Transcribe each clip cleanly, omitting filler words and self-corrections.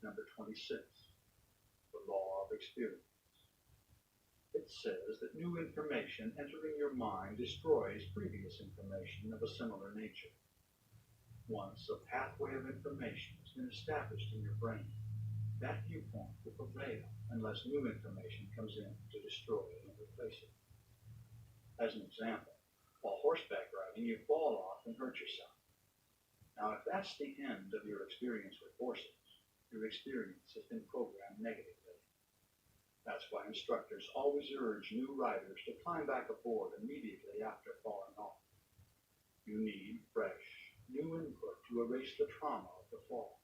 Number 26, the law of experience. It says that new information entering your mind destroys previous information of a similar nature. Once a pathway of information has been established in your brain, that viewpoint will prevail unless new information comes in to destroy it and replace it. As an example, while horseback riding, you fall off and hurt yourself. Now, if that's the end of your experience with horses, your experience has been programmed negatively. That's why instructors always urge new riders to climb back aboard immediately after falling off. You need fresh, new input to erase the trauma of the fall.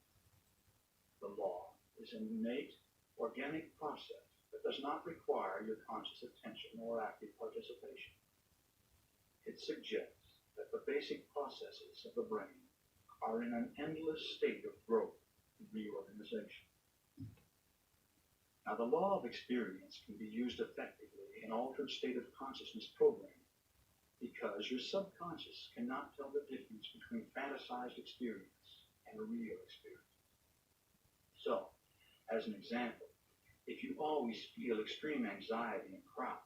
The law is an innate, organic process that does not require your conscious attention or active participation. It suggests that the basic processes of the brain are in an endless state of growth and reorganization. Now, the law of experience can be used effectively in altered state of consciousness programming because your subconscious cannot tell the difference between fantasized experience and a real experience. So, as an example, if you always feel extreme anxiety in crowds,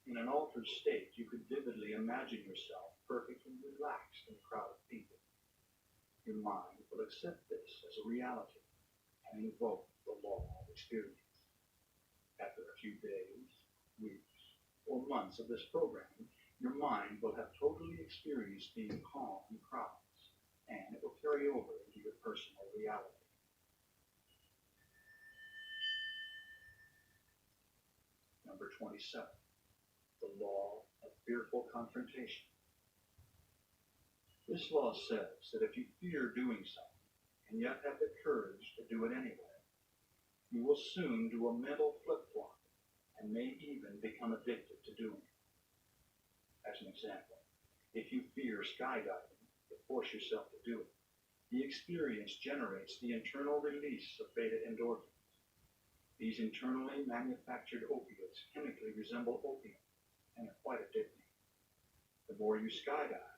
in an altered state, you could vividly imagine yourself perfectly relaxed in a crowd of people. Your mind will accept this as a reality and invoke the law of experience. After a few days, weeks, or months of this programming, your mind will have totally experienced being calm in crowds, and it will carry over into your personal reality. Number 27, the law of fearful confrontation. This law says that if you fear doing something, and yet have the courage to do it anyway, you will soon do a mental flip-flop and may even become addicted to doing it. As an example, if you fear skydiving, but force yourself to do it, the experience generates the internal release of beta endorphins. These internally manufactured opiates chemically resemble opium and are quite addicting. The more you skydive,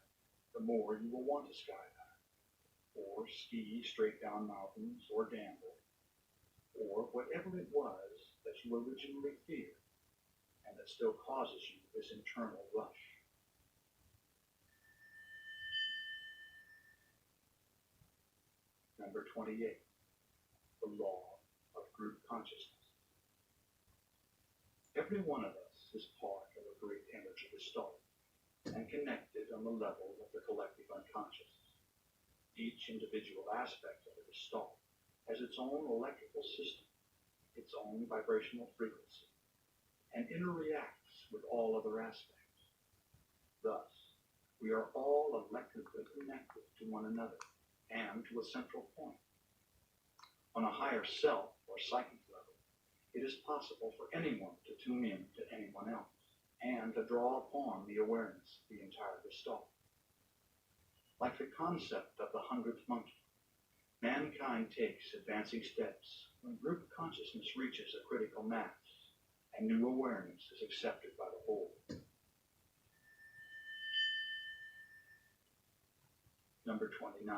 the more you will want to skydive, or ski straight down mountains, or gamble, or whatever it was that you originally feared, and that still causes you this internal rush. Number 28, the law of group consciousness. Every one of us is part of a great energy gestalt and connected on the level of the collective unconscious. Each individual aspect of the gestalt has its own electrical system, its own vibrational frequency, and interreacts with all other aspects. Thus, we are all electrically connected to one another and to a central point. On a higher self or psychic level, it is possible for anyone to tune in to anyone else and to draw upon the awareness of the entire gestalt. Like the concept of the 100th monkey, mankind takes advancing steps when group consciousness reaches a critical mass and new awareness is accepted by the whole. Number 29,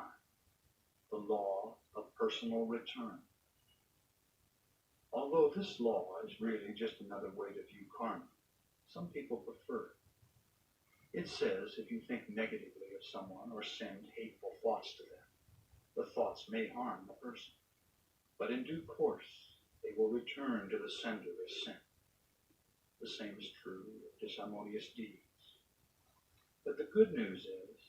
the law of personal return. Although this law is really just another way to view karma, some people prefer it. It says if you think negatively of someone or send hateful thoughts to them, the thoughts may harm the person, but in due course, they will return to the sender as sin. The same is true of disharmonious deeds. But the good news is,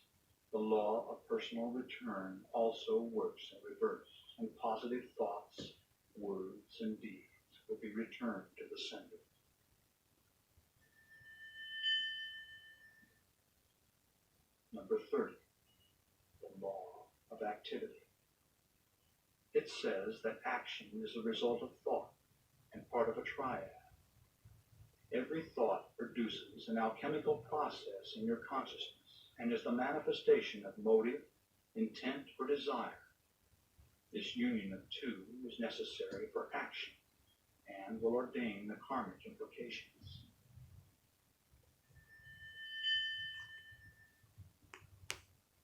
the law of personal return also works in reverse, and positive thoughts, words, and deeds will be returned to the sender. Number 30, the law of activity. It says that action is a result of thought and part of a triad. Every thought produces an alchemical process in your consciousness and is the manifestation of motive, intent, or desire. This union of two is necessary for action and will ordain the karmic implications.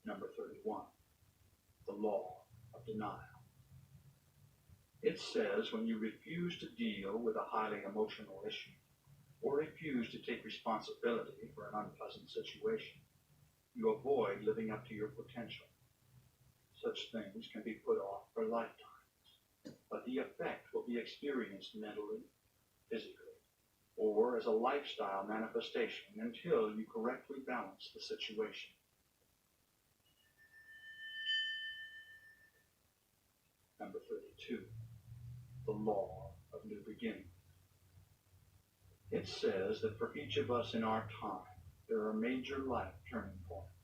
Number 31, the law of denial. It says when you refuse to deal with a highly emotional issue, or refuse to take responsibility for an unpleasant situation, you avoid living up to your potential. Such things can be put off for lifetimes, but the effect will be experienced mentally, physically, or as a lifestyle manifestation until you correctly balance the situation. Number 32, the law of new beginning. It says that for each of us in our time, there are major life turning points.